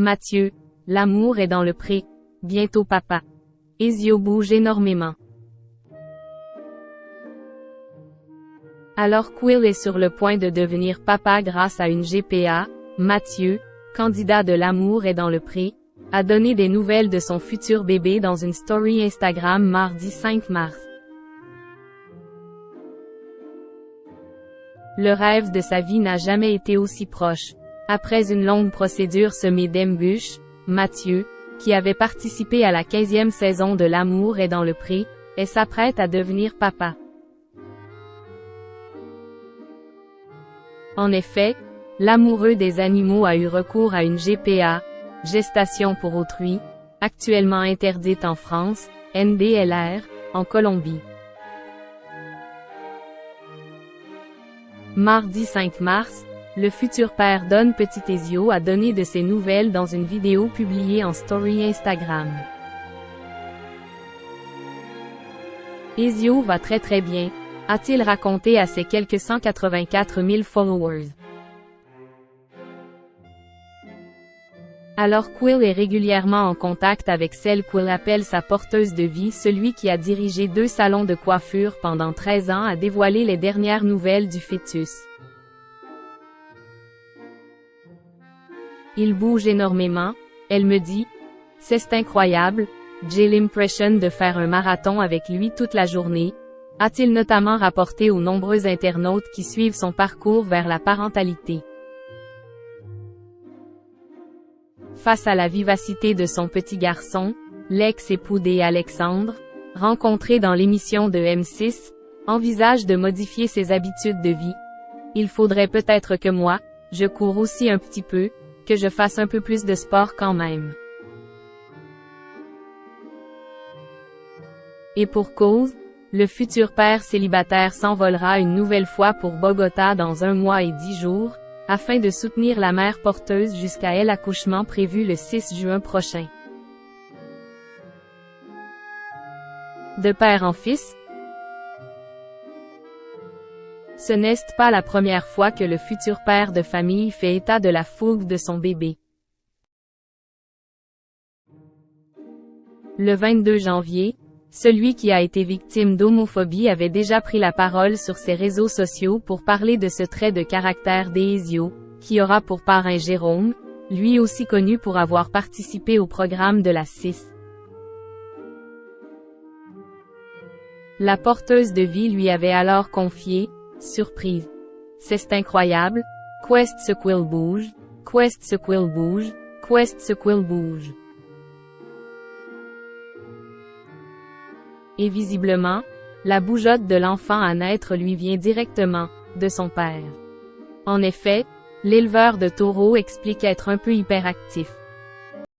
Mathieu, l'amour est dans le pré. Bientôt papa. Ezio bouge énormément. Alors qu'Will est sur le point de devenir papa grâce à une GPA, Mathieu, candidat de l'amour est dans le pré, a donné des nouvelles de son futur bébé dans une story Instagram mardi 5 mars. Le rêve de sa vie n'a jamais été aussi proche. Après une longue procédure semée d'embûches, Mathieu, qui avait participé à la 15e saison de L'amour est dans le pré, s'apprête à devenir papa. En effet, l'amoureux des animaux a eu recours à une GPA, gestation pour autrui, actuellement interdite en France, NDLR, en Colombie. Mardi 5 mars, le futur père Don Petit Ezio a donné de ses nouvelles dans une vidéo publiée en story Instagram. Ezio va très bien, a-t-il raconté à ses quelques 184 000 followers. Alors qu'Will est régulièrement en contact avec celle qu'Will appelle sa porteuse de vie, celui qui a dirigé 2 salons de coiffure pendant 13 ans a dévoilé les dernières nouvelles du fœtus. Il bouge énormément, elle me dit. C'est incroyable, j'ai l'impression de faire un marathon avec lui toute la journée, a-t-il notamment rapporté aux nombreux internautes qui suivent son parcours vers la parentalité. Face à la vivacité de son petit garçon, l'ex-époux d'Alexandre, rencontré dans l'émission de M6, envisage de modifier ses habitudes de vie. Il faudrait peut-être que moi, je cours aussi un petit peu, que je fasse un peu plus de sport quand même. Et pour cause, le futur père célibataire s'envolera une nouvelle fois pour Bogota dans 1 mois et 10 jours, afin de soutenir la mère porteuse jusqu'à l'accouchement prévu le 6 juin prochain. De père en fils, ce n'est pas la première fois que le futur père de famille fait état de la fougue de son bébé. Le 22 janvier, celui qui a été victime d'homophobie avait déjà pris la parole sur ses réseaux sociaux pour parler de ce trait de caractère d'Ezio, qui aura pour parrain Jérôme, lui aussi connu pour avoir participé au programme de la 6. La porteuse de vie lui avait alors confié, surprise. C'est incroyable, quest ce qu'Will bouge, quest ce qu'Will bouge, quest ce qu'Will bouge. Et visiblement, la bougeotte de l'enfant à naître lui vient directement de son père. En effet, l'éleveur de taureaux explique être un peu hyperactif.